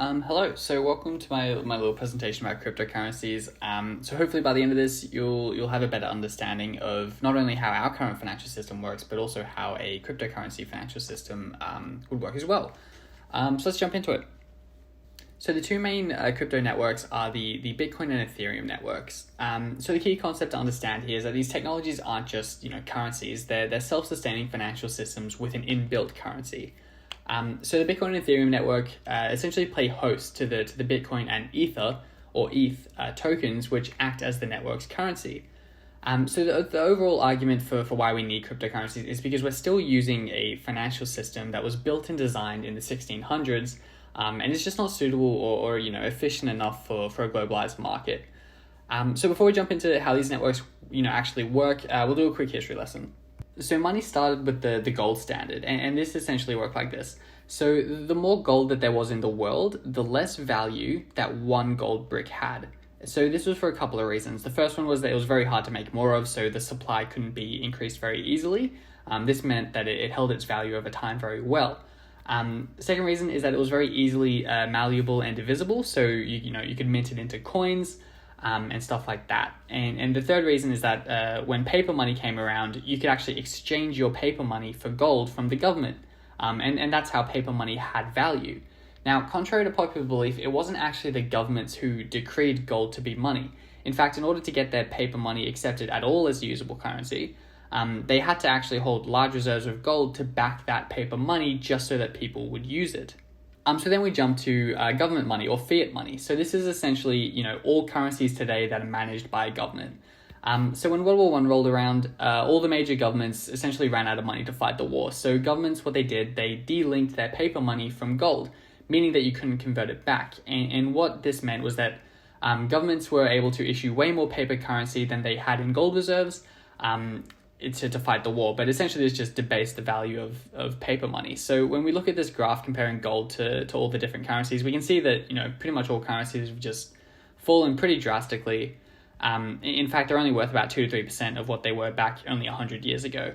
Hello. So welcome to my little presentation about cryptocurrencies. So hopefully by the end of this, you'll have a better understanding of not only how our current financial system works, but also how a cryptocurrency financial system would work as well. So let's jump into it. So the two main crypto networks are the Bitcoin and Ethereum networks. So the key concept to understand here is that these technologies aren't just currencies; they're self-sustaining financial systems with an inbuilt currency. So the Bitcoin and Ethereum network essentially play host to the Bitcoin and Ether or ETH tokens, which act as the network's currency. So the overall argument for why we need cryptocurrencies is because we're still using a financial system that was built and designed in the 1600s, and it's just not suitable or efficient enough for a globalized market. So before we jump into how these networks actually work, we'll do a quick history lesson. So money started with the gold standard, and this essentially worked like this. So the more gold that there was in the world, the less value that one gold brick had. So this was for a couple of reasons. The first one was that it was very hard to make more of, so the supply couldn't be increased very easily. This meant that it held its value over time very well. Second reason is that it was very easily malleable and divisible, so you could mint it into coins, and stuff like that. And the third reason is that when paper money came around, you could actually exchange your paper money for gold from the government. And that's how paper money had value. Now, contrary to popular belief, it wasn't actually the governments who decreed gold to be money. In fact, in order to get their paper money accepted at all as usable currency, they had to actually hold large reserves of gold to back that paper money just so that people would use it. So then we jump to government money or fiat money. So this is essentially, all currencies today that are managed by a government. So when World War I rolled around, all the major governments essentially ran out of money to fight the war. So governments, what they did, they de-linked their paper money from gold, meaning that you couldn't convert it back. And what this meant was that governments were able to issue way more paper currency than they had in gold reserves, to fight the war, but essentially it's just debased the value of paper money. So when we look at this graph comparing gold to all the different currencies, we can see that pretty much all currencies have just fallen pretty drastically. In fact, they're only worth about 2 to 3% of what they were back only 100 years ago.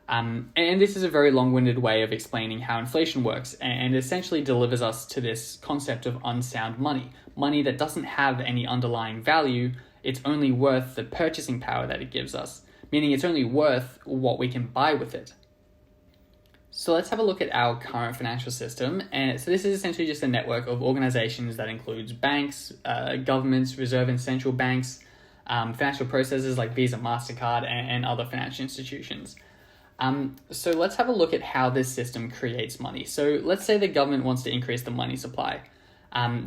And this is a very long-winded way of explaining how inflation works, and essentially delivers us to this concept of unsound money that doesn't have any underlying value. It's only worth the purchasing power that it gives us, meaning it's only worth what we can buy with it. So let's have a look at our current financial system. And so this is essentially just a network of organizations that includes banks, governments, reserve and central banks, financial processors like Visa, MasterCard, and other financial institutions. So let's have a look at how this system creates money. So let's say the government wants to increase the money supply.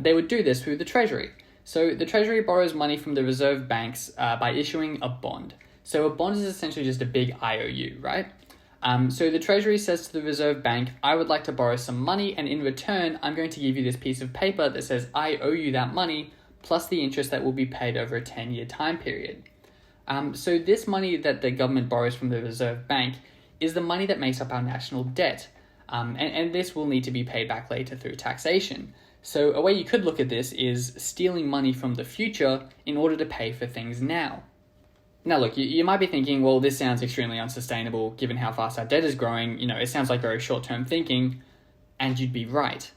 They would do this through the Treasury. So the Treasury borrows money from the reserve banks by issuing a bond. So a bond is essentially just a big IOU, right? So the Treasury says to the Reserve Bank, I would like to borrow some money, and in return, I'm going to give you this piece of paper that says I owe you that money, plus the interest that will be paid over a 10-year time period. So this money that the government borrows from the Reserve Bank is the money that makes up our national debt. And this will need to be paid back later through taxation. So a way you could look at this is stealing money from the future in order to pay for things now. Now, look, you might be thinking, well, this sounds extremely unsustainable given how fast our debt is growing. It sounds like very short-term thinking, and you'd be right.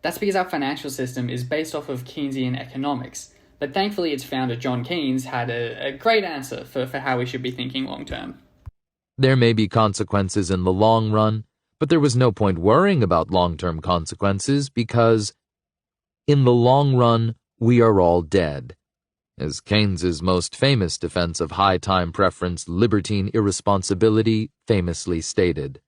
That's because our financial system is based off of Keynesian economics. But thankfully, its founder, John Keynes, had a great answer for how we should be thinking long-term. There may be consequences in the long run, but there was no point worrying about long-term consequences because, in the long run, we are all dead. As Keynes's most famous defense of high time preference libertine irresponsibility famously stated.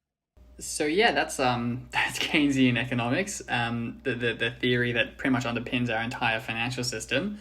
So yeah, that's Keynesian economics, the theory that pretty much underpins our entire financial system.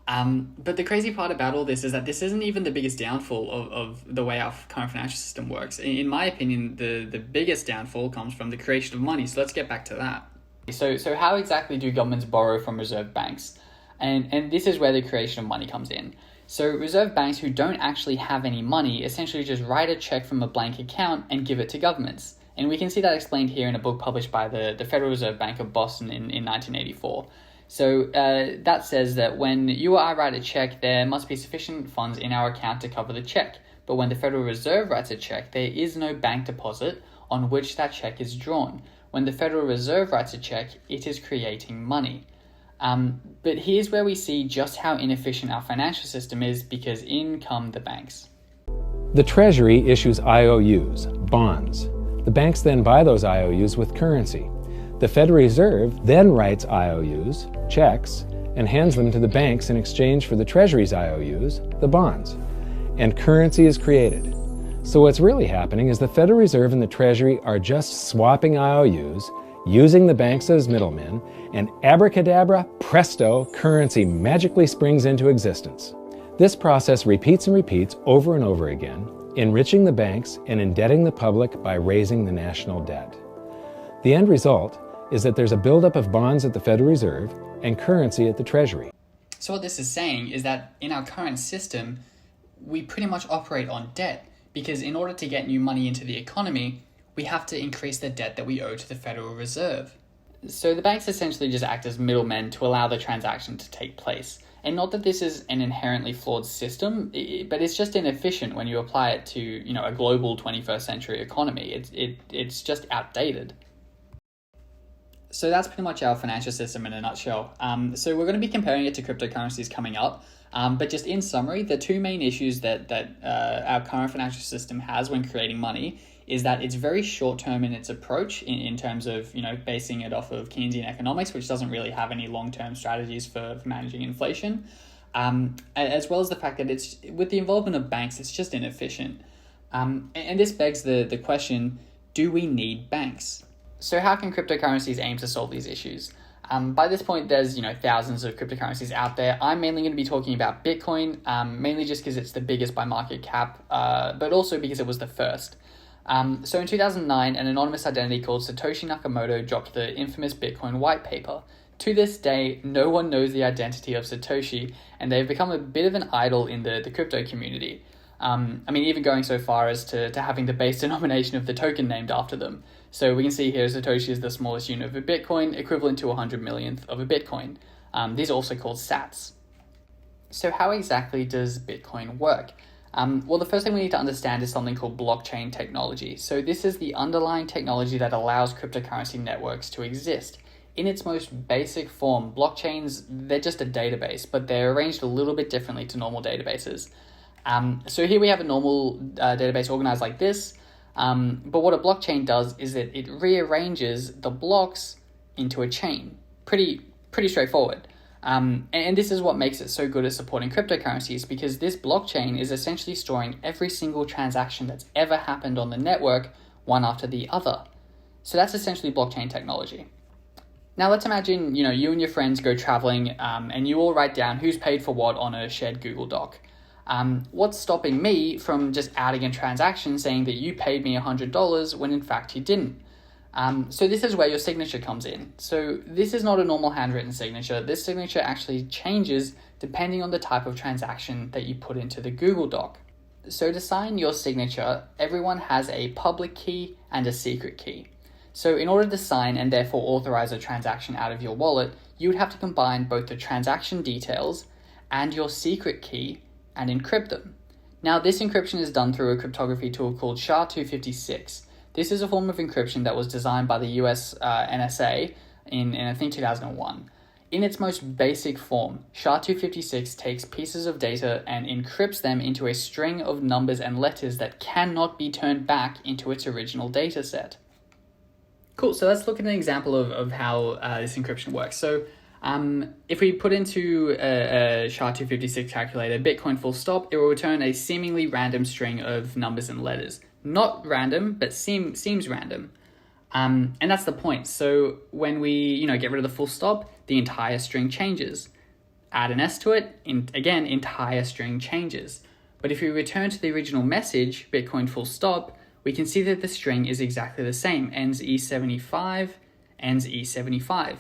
But the crazy part about all this is that this isn't even the biggest downfall of the way our current financial system works. In my opinion, the biggest downfall comes from the creation of money. So let's get back to that. So how exactly do governments borrow from reserve banks? And this is where the creation of money comes in. So reserve banks who don't actually have any money essentially just write a check from a blank account and give it to governments. And we can see that explained here in a book published by the Federal Reserve Bank of Boston in 1984. So that says that when you or I write a check, there must be sufficient funds in our account to cover the check. But when the Federal Reserve writes a check, there is no bank deposit on which that check is drawn. When the Federal Reserve writes a check, it is creating money. But here's where we see just how inefficient our financial system is, because in come the banks. The Treasury issues IOUs, bonds. The banks then buy those IOUs with currency. The Federal Reserve then writes IOUs, checks, and hands them to the banks in exchange for the Treasury's IOUs, the bonds. And currency is created. So what's really happening is the Federal Reserve and the Treasury are just swapping IOUs, using the banks as middlemen, and abracadabra, presto, currency magically springs into existence. This process repeats and repeats over and over again, enriching the banks and indebting the public by raising the national debt. The end result is that there's a buildup of bonds at the Federal Reserve and currency at the Treasury. So what this is saying is that in our current system, we pretty much operate on debt, because in order to get new money into the economy, we have to increase the debt that we owe to the Federal Reserve. So the banks essentially just act as middlemen to allow the transaction to take place. And not that this is an inherently flawed system, but it's just inefficient when you apply it to, a global 21st century economy. It's just outdated. So that's pretty much our financial system in a nutshell. So we're going to be comparing it to cryptocurrencies coming up. But just in summary, the two main issues that our current financial system has when creating money is that it's very short-term in its approach in terms of, basing it off of Keynesian economics, which doesn't really have any long-term strategies for managing inflation, as well as the fact that it's, with the involvement of banks, it's just inefficient. And this begs the question, do we need banks? So how can cryptocurrencies aim to solve these issues? By this point, there's thousands of cryptocurrencies out there. I'm mainly going to be talking about Bitcoin, mainly just because it's the biggest by market cap, but also because it was the first. So in 2009, an anonymous identity called Satoshi Nakamoto dropped the infamous Bitcoin white paper. To this day, no one knows the identity of Satoshi, and they've become a bit of an idol in the crypto community. Even going so far as to having the base denomination of the token named after them. So we can see here Satoshi is the smallest unit of a Bitcoin, equivalent to 100 millionth of a Bitcoin. These are also called sats. So how exactly does Bitcoin work? Well, the first thing we need to understand is something called blockchain technology. So this is the underlying technology that allows cryptocurrency networks to exist. In its most basic form, blockchains, they're just a database, but they're arranged a little bit differently to normal databases. So here we have a normal database organized like this, but what a blockchain does is that it rearranges the blocks into a chain. Pretty straightforward. And this is what makes it so good at supporting cryptocurrencies, because this blockchain is essentially storing every single transaction that's ever happened on the network, one after the other. So that's essentially blockchain technology. Now let's imagine, you and your friends go traveling, and you all write down who's paid for what on a shared Google Doc. What's stopping me from just adding a transaction saying that you paid me $100 when in fact you didn't? So this is where your signature comes in. So this is not a normal handwritten signature. This signature actually changes depending on the type of transaction that you put into the Google Doc. So to sign your signature, everyone has a public key and a secret key. So in order to sign and therefore authorize a transaction out of your wallet, you would have to combine both the transaction details and your secret key and encrypt them. Now, this encryption is done through a cryptography tool called SHA-256. This is a form of encryption that was designed by the US NSA in I think 2001. In its most basic form, SHA-256 takes pieces of data and encrypts them into a string of numbers and letters that cannot be turned back into its original data set. Cool, so let's look at an example of how this encryption works. So if we put into a SHA-256 calculator Bitcoin full stop, it will return a seemingly random string of numbers and letters. Not random, but seems random. And that's the point. So when we get rid of the full stop, the entire string changes. Add an S to it, again, entire string changes. But if we return to the original message, Bitcoin full stop, we can see that the string is exactly the same. Ends E75, ends E75.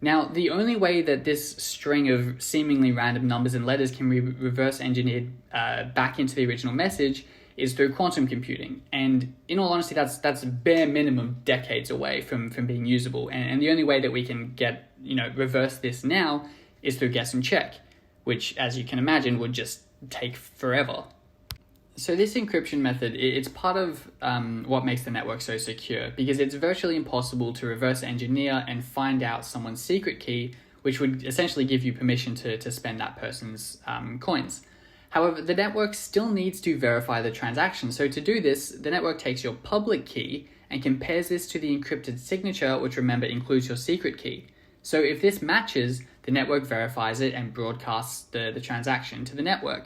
Now, the only way that this string of seemingly random numbers and letters can be reverse engineered back into the original message is through quantum computing. And in all honesty, that's bare minimum decades away from being usable. And the only way that we can get, reverse this now is through guess and check, which, as you can imagine, would just take forever. So this encryption method, it's part of what makes the network so secure, because it's virtually impossible to reverse engineer and find out someone's secret key which would essentially give you permission to spend that person's coins. However, the network still needs to verify the transaction. So to do this, the network takes your public key and compares this to the encrypted signature, which remember includes your secret key. So if this matches, the network verifies it and broadcasts the transaction to the network.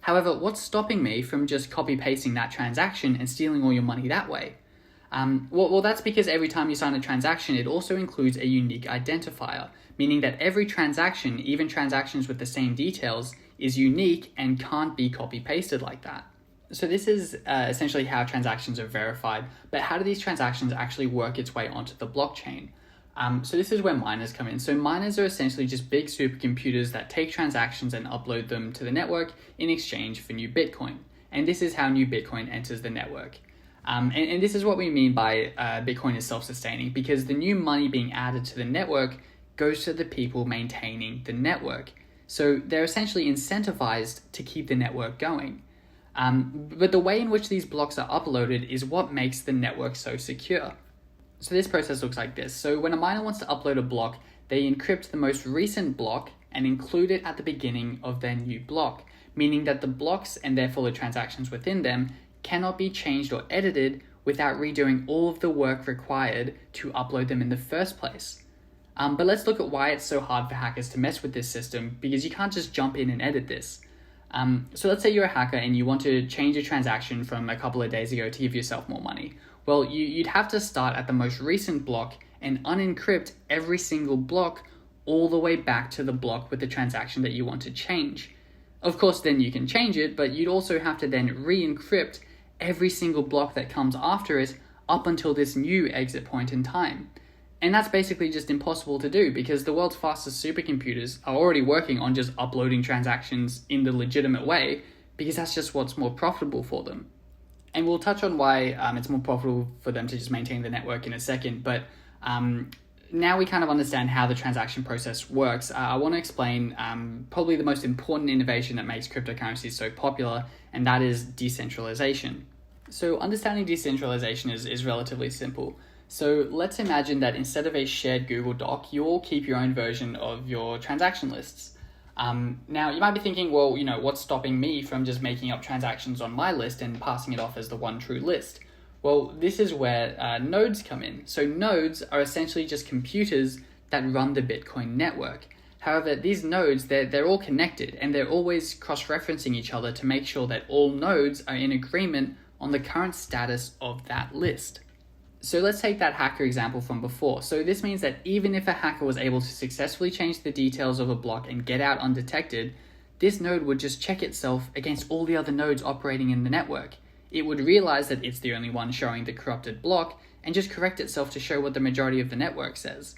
However, what's stopping me from just copy-pasting that transaction and stealing all your money that way? Well, that's because every time you sign a transaction, it also includes a unique identifier, meaning that every transaction, even transactions with the same details, is unique and can't be copy-pasted like that. So this is essentially how transactions are verified, but how do these transactions actually work its way onto the blockchain? So this is where miners come in. So miners are essentially just big supercomputers that take transactions and upload them to the network in exchange for new Bitcoin. And this is how new Bitcoin enters the network. And this is what we mean by Bitcoin is self-sustaining, because the new money being added to the network goes to the people maintaining the network. So they're essentially incentivized to keep the network going. But the way in which these blocks are uploaded is what makes the network so secure. So this process looks like this. So when a miner wants to upload a block, they encrypt the most recent block and include it at the beginning of their new block, meaning that the blocks and therefore the transactions within them cannot be changed or edited without redoing all of the work required to upload them in the first place. But let's look at why it's so hard for hackers to mess with this system, because you can't just jump in and edit this. So let's say you're a hacker and you want to change a transaction from a couple of days ago to give yourself more money. Well, you'd have to start at the most recent block and unencrypt every single block all the way back to the block with the transaction that you want to change. Of course, then you can change it, but you'd also have to then re-encrypt every single block that comes after it up until this new exit point in time. And that's basically just impossible to do, because the world's fastest supercomputers are already working on just uploading transactions in the legitimate way, because that's just what's more profitable for them. And we'll touch on why it's more profitable for them to just maintain the network in a second, but now we kind of understand how the transaction process works. I want to explain probably the most important innovation that makes cryptocurrencies so popular, and that is decentralization. So understanding decentralization is relatively simple. So let's imagine that instead of a shared Google Doc, you all keep your own version of your transaction lists. Now, you might be thinking, well, what's stopping me from just making up transactions on my list and passing it off as the one true list? Well, this is where nodes come in. So nodes are essentially just computers that run the Bitcoin network. However, these nodes, they're all connected, and they're always cross-referencing each other to make sure that all nodes are in agreement on the current status of that list. So let's take that hacker example from before. So this means that even if a hacker was able to successfully change the details of a block and get out undetected, this node would just check itself against all the other nodes operating in the network. It would realize that it's the only one showing the corrupted block and just correct itself to show what the majority of the network says.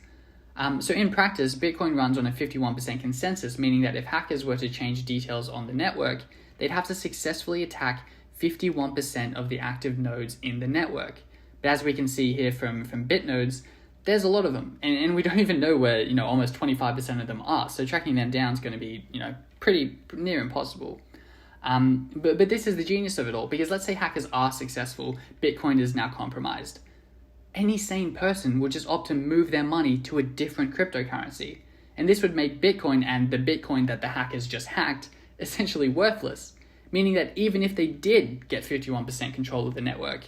So in practice, Bitcoin runs on a 51% consensus, meaning that if hackers were to change details on the network, they'd have to successfully attack 51% of the active nodes in the network. But as we can see here from BitNodes, there's a lot of them, and we don't even know where almost 25% of them are. So tracking them down is going to be pretty near impossible. But this is the genius of it all, because let's say hackers are successful, Bitcoin is now compromised. Any sane person would just opt to move their money to a different cryptocurrency, and this would make Bitcoin and the Bitcoin that the hackers just hacked essentially worthless, meaning that even if they did get 51% control of the network,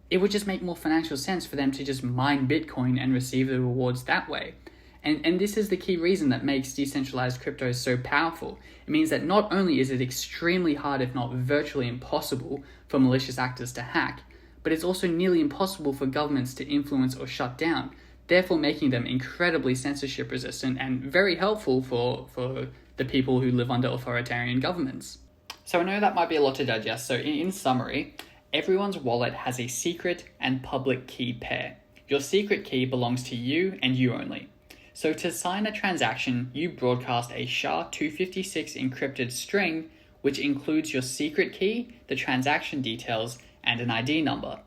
it would just make more financial sense for them to just mine Bitcoin and receive the rewards that way. And this is the key reason that makes decentralized crypto so powerful. It means that not only is it extremely hard, if not virtually impossible, for malicious actors to hack, but it's also nearly impossible for governments to influence or shut down, therefore making them incredibly censorship resistant and very helpful for the people who live under authoritarian governments. So I know that might be a lot to digest, so in summary, everyone's wallet has a secret and public key pair. Your secret key belongs to you and you only. So to sign a transaction, you broadcast a SHA-256 encrypted string, which includes your secret key, the transaction details, and an ID number.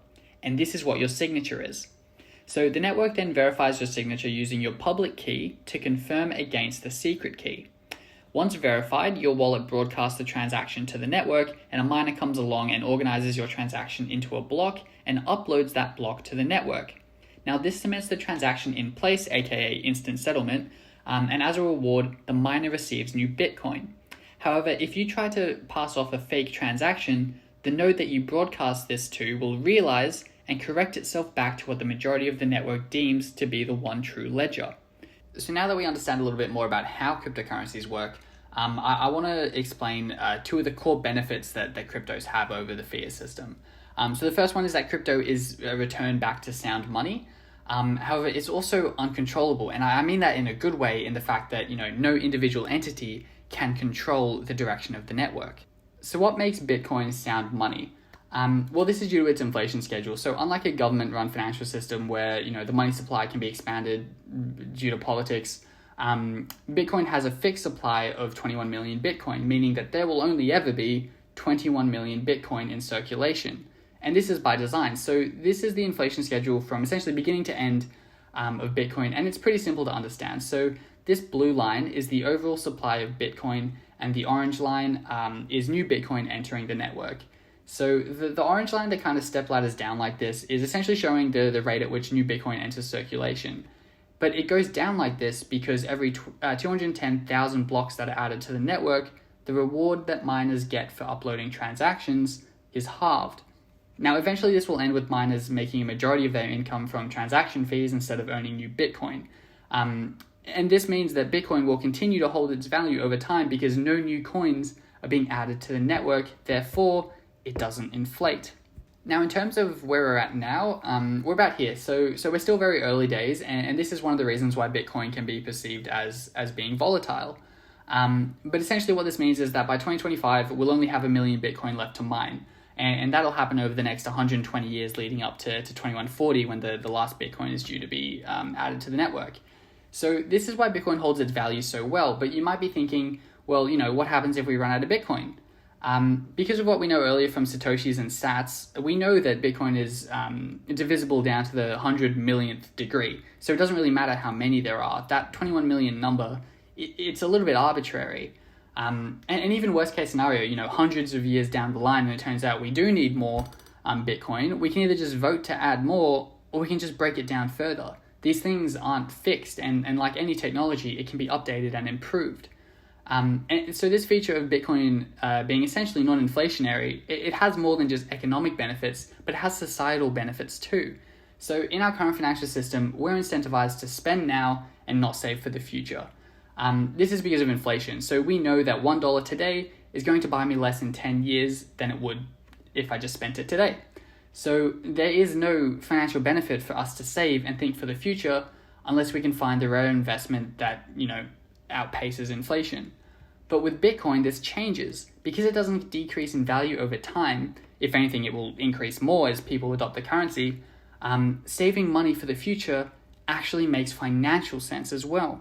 And this is what your signature is. So the network then verifies your signature using your public key to confirm against the secret key. Once verified, your wallet broadcasts the transaction to the network, and a miner comes along and organizes your transaction into a block and uploads that block to the network. Now this cements the transaction in place, aka instant settlement, And as a reward, the miner receives new Bitcoin. However, if you try to pass off a fake transaction, the node that you broadcast this to will realize and correct itself back to what the majority of the network deems to be the one true ledger. So now that we understand a little bit more about how cryptocurrencies work, I want to explain two of the core benefits that cryptos have over the fiat system. So the first one is that crypto is a return back to sound money. However, it's also uncontrollable, and I mean that in a good way, in the fact that no individual entity can control the direction of the network. So what makes Bitcoin sound money? Well, this is due to its inflation schedule. So unlike a government-run financial system where the money supply can be expanded due to politics, Bitcoin has a fixed supply of 21 million Bitcoin, meaning that there will only ever be 21 million Bitcoin in circulation. And this is by design. So this is the inflation schedule from essentially beginning to end of Bitcoin, and it's pretty simple to understand. So this blue line is the overall supply of Bitcoin, and the orange line is new Bitcoin entering the network. So the orange line that kind of step ladders down like this is essentially showing the rate at which new Bitcoin enters circulation. But it goes down like this because every 210,000 blocks that are added to the network, the reward that miners get for uploading transactions is halved. Now, eventually this will end with miners making a majority of their income from transaction fees instead of earning new Bitcoin. And this means that Bitcoin will continue to hold its value over time because no new coins are being added to the network, therefore it doesn't inflate. Now, in terms of where we're at now, we're about here. So we're still very early days, and this is one of the reasons why Bitcoin can be perceived as being volatile. But essentially what this means is that by 2025, we'll only have 1 million Bitcoin left to mine. And that'll happen over the next 120 years leading up to 2140 when the last Bitcoin is due to be added to the network. So this is why Bitcoin holds its value so well. But you might be thinking, well, what happens if we run out of Bitcoin? Because of what we know earlier from Satoshis and Sats, we know that Bitcoin is divisible down to the 100 millionth degree. So it doesn't really matter how many there are. That 21 million number, it's a little bit arbitrary. And even worst case scenario, hundreds of years down the line, and it turns out we do need more Bitcoin, we can either just vote to add more, or we can just break it down further. These things aren't fixed, and like any technology, it can be updated and improved. And so this feature of Bitcoin being essentially non-inflationary, it has more than just economic benefits, but it has societal benefits too. So in our current financial system, we're incentivized to spend now and not save for the future. This is because of inflation. So we know that $1 today is going to buy me less in 10 years than it would if I just spent it today. So there is no financial benefit for us to save and think for the future unless we can find the rare investment that, outpaces inflation. But with Bitcoin, this changes. Because it doesn't decrease in value over time, if anything, it will increase more as people adopt the currency, saving money for the future actually makes financial sense as well.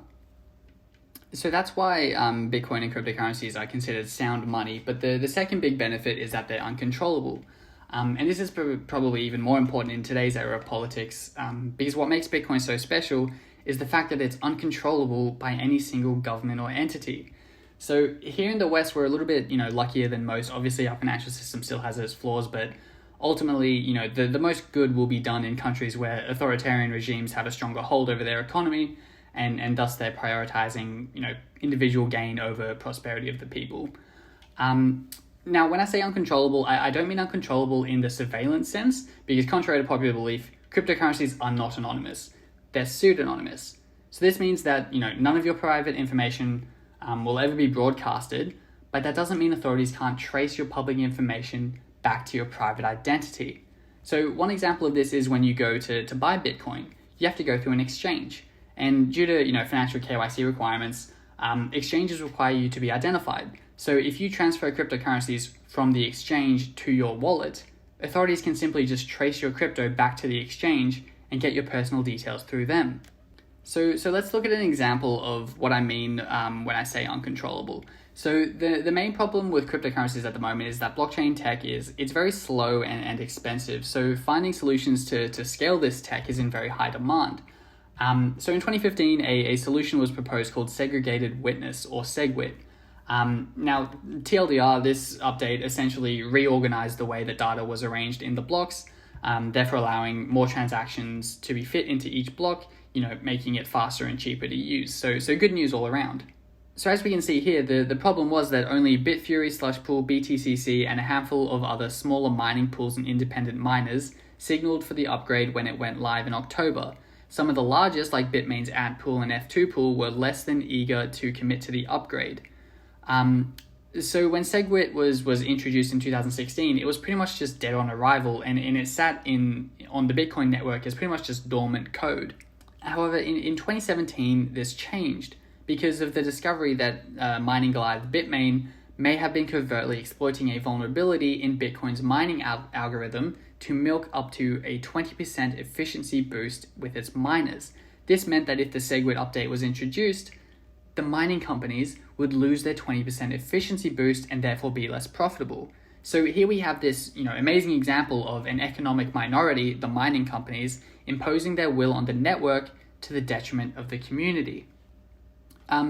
So that's why Bitcoin and cryptocurrencies are considered sound money. But the second big benefit is that they're uncontrollable. And this is probably even more important in today's era of politics, because what makes Bitcoin so special is the fact that it's uncontrollable by any single government or entity. So here in the West, we're a little bit, luckier than most. Obviously, our financial system still has its flaws, but ultimately, the most good will be done in countries where authoritarian regimes have a stronger hold over their economy, and thus they're prioritizing, individual gain over prosperity of the people. Now, when I say uncontrollable, I don't mean uncontrollable in the surveillance sense, because contrary to popular belief, cryptocurrencies are not anonymous. They're pseudonymous. So this means that, none of your private information will ever be broadcasted, but that doesn't mean authorities can't trace your public information back to your private identity. So one example of this is when you go to buy Bitcoin, you have to go through an exchange. And due to, financial KYC requirements, exchanges require you to be identified. So if you transfer cryptocurrencies from the exchange to your wallet, authorities can simply just trace your crypto back to the exchange and get your personal details through them. So let's look at an example of what I mean when I say uncontrollable. So the main problem with cryptocurrencies at the moment is that blockchain tech it's very slow and expensive. So finding solutions to scale this tech is in very high demand. So in 2015, a solution was proposed called segregated witness, or SegWit. Now, TLDR, this update essentially reorganized the way that data was arranged in the blocks, therefore allowing more transactions to be fit into each block making it faster and cheaper to use. So good news all around. So as we can see here, the problem was that only Bitfury, Slushpool, BTCC, and a handful of other smaller mining pools and independent miners signaled for the upgrade when it went live in October. Some of the largest, like Bitmain's Ant Pool and F2 Pool, were less than eager to commit to the upgrade. So when SegWit was introduced in 2016, it was pretty much just dead on arrival, and it sat on the Bitcoin network as pretty much just dormant code. However, in 2017, this changed because of the discovery that mining Goliath Bitmain may have been covertly exploiting a vulnerability in Bitcoin's mining algorithm to milk up to a 20% efficiency boost with its miners. This meant that if the SegWit update was introduced, the mining companies would lose their 20% efficiency boost and therefore be less profitable. So here we have this, amazing example of an economic minority, the mining companies, imposing their will on the network to the detriment of the community.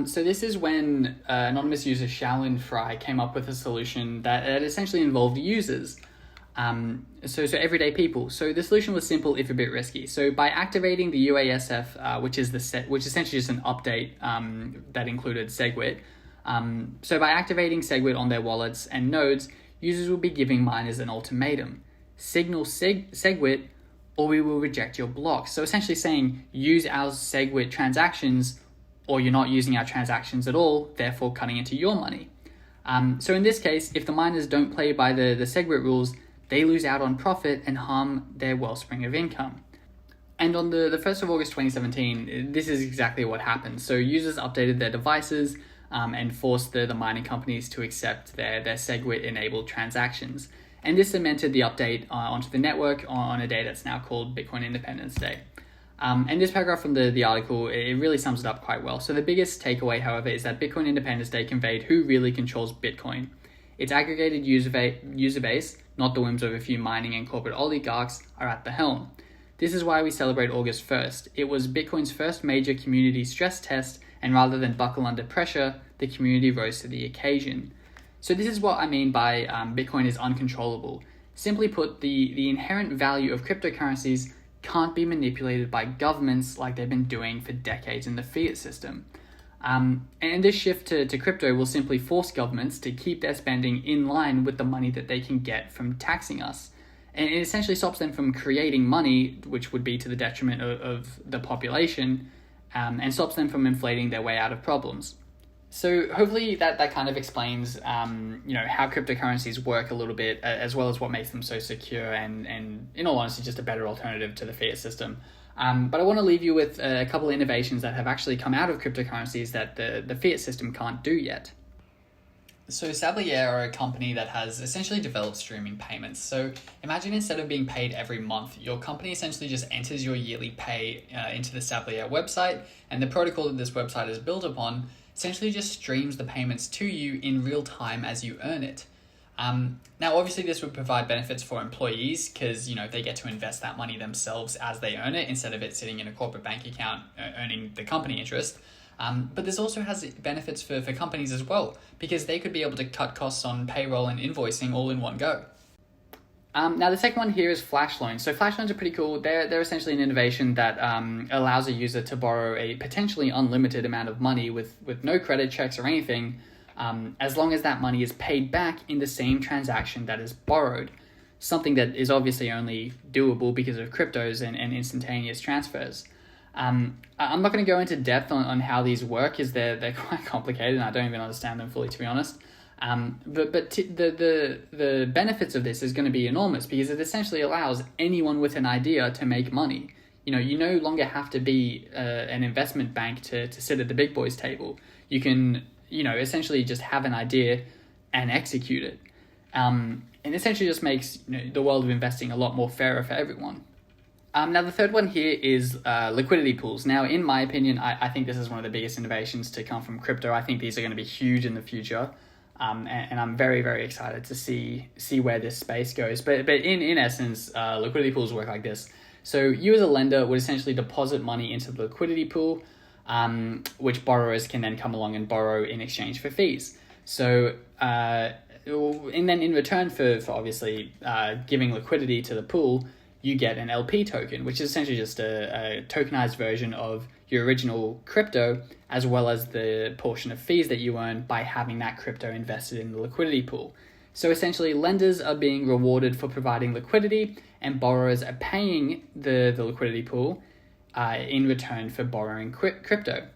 So this is when anonymous user Shaolin Fry came up with a solution that essentially involved users. So everyday people. So the solution was simple, if a bit risky. So by activating the UASF, which is essentially just an update that included SegWit. So by activating SegWit on their wallets and nodes, users will be giving miners an ultimatum: signal SegWit, or we will reject your block. So essentially saying, use our SegWit transactions, or you're not using our transactions at all, therefore cutting into your money. So in this case, if the miners don't play by the SegWit rules, they lose out on profit and harm their wellspring of income. And on the 1st of August 2017, this is exactly what happened. So users updated their devices and forced the mining companies to accept their SegWit-enabled transactions. And this cemented the update onto the network on a day that's now called Bitcoin Independence Day. And this paragraph from the article, it really sums it up quite well. So the biggest takeaway, however, is that Bitcoin Independence Day conveyed who really controls Bitcoin. Its aggregated user base, not the whims of a few mining and corporate oligarchs, are at the helm. This is why we celebrate August 1st. It was Bitcoin's first major community stress test, and rather than buckle under pressure, the community rose to the occasion. So this is what I mean by Bitcoin is uncontrollable. Simply put, the inherent value of cryptocurrencies can't be manipulated by governments like they've been doing for decades in the fiat system. And this shift to crypto will simply force governments to keep their spending in line with the money that they can get from taxing us. And it essentially stops them from creating money, which would be to the detriment of the population, and stops them from inflating their way out of problems. So hopefully that kind of explains how cryptocurrencies work a little bit, as well as what makes them so secure and in all honesty just a better alternative to the fiat system. But I want to leave you with a couple of innovations that have actually come out of cryptocurrencies that the fiat system can't do yet. So Sablier are a company that has essentially developed streaming payments. So imagine instead of being paid every month, your company essentially just enters your yearly pay into the Sablier website, and the protocol that this website is built upon essentially just streams the payments to you in real time as you earn it. Now, obviously, this would provide benefits for employees because, they get to invest that money themselves as they earn it instead of it sitting in a corporate bank account earning the company interest. But this also has benefits for companies as well, because they could be able to cut costs on payroll and invoicing all in one go. Now, the second one here is flash loans. So flash loans are pretty cool. They're essentially an innovation that allows a user to borrow a potentially unlimited amount of money with no credit checks or anything, as long as that money is paid back in the same transaction that is borrowed, something that is obviously only doable because of cryptos and instantaneous transfers. I'm not going to go into depth on how these work, as they're quite complicated and I don't even understand them fully, to be honest. But the benefits of this is going to be enormous because it essentially allows anyone with an idea to make money. You no longer have to be an investment bank to sit at the big boys table. You can, essentially just have an idea and execute it. And essentially just makes the world of investing a lot more fairer for everyone. Now, the third one here is liquidity pools. Now, in my opinion, I think this is one of the biggest innovations to come from crypto. I think these are going to be huge in the future. And I'm very, very excited to see where this space goes. But in essence, liquidity pools work like this. So you as a lender would essentially deposit money into the liquidity pool, which borrowers can then come along and borrow in exchange for fees. So and then in return for obviously giving liquidity to the pool, you get an LP token, which is essentially just a tokenized version of your original crypto, as well as the portion of fees that you earn by having that crypto invested in the liquidity pool. So essentially, lenders are being rewarded for providing liquidity, and borrowers are paying the liquidity pool in return for borrowing crypto.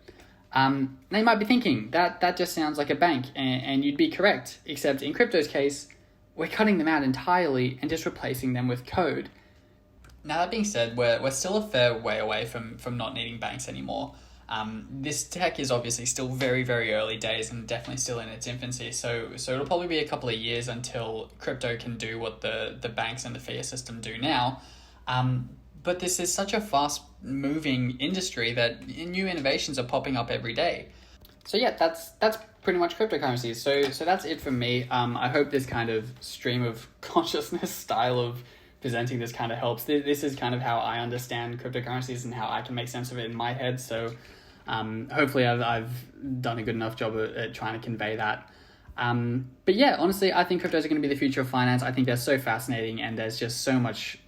Now you might be thinking, that just sounds like a bank, and you'd be correct, except in crypto's case, we're cutting them out entirely and just replacing them with code. Now that being said, we're still a fair way away from not needing banks anymore. This tech is obviously still very, very early days and definitely still in its infancy. So it'll probably be a couple of years until crypto can do what the banks and the fiat system do now. But this is such a fast moving industry that new innovations are popping up every day. So yeah, that's pretty much cryptocurrencies. So that's it from me. I hope this kind of stream of consciousness style of presenting this kind of helps. This is kind of how I understand cryptocurrencies and how I can make sense of it in my head. So hopefully I've done a good enough job at trying to convey that. But yeah, honestly, I think cryptos are going to be the future of finance. I think they're so fascinating, and there's just so much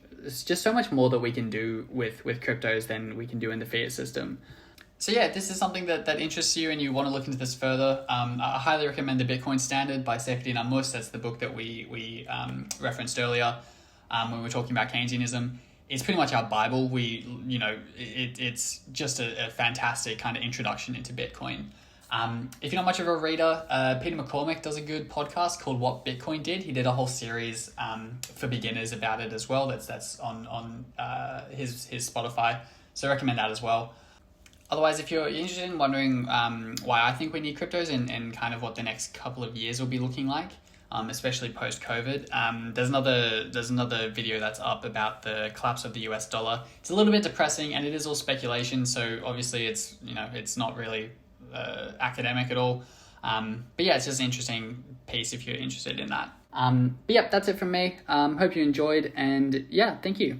more that we can do with cryptos than we can do in the fiat system. So yeah, if this is something that interests you and you want to look into this further, I highly recommend The Bitcoin Standard by Seyfedin Ammus. That's the book that we referenced earlier when we were talking about Keynesianism. It's pretty much our Bible. It's just a fantastic kind of introduction into Bitcoin. If you're not much of a reader, Peter McCormick does a good podcast called What Bitcoin Did. He did a whole series for beginners about it as well. That's on his Spotify. So I recommend that as well. Otherwise, if you're interested in wondering why I think we need cryptos and kind of what the next couple of years will be looking like, especially post-COVID, there's another video that's up about the collapse of the US dollar. It's a little bit depressing, and it is all speculation. So obviously, it's not really academic at all. But yeah, it's just an interesting piece if you're interested in that. But yeah, that's it from me. Hope you enjoyed, and yeah, thank you.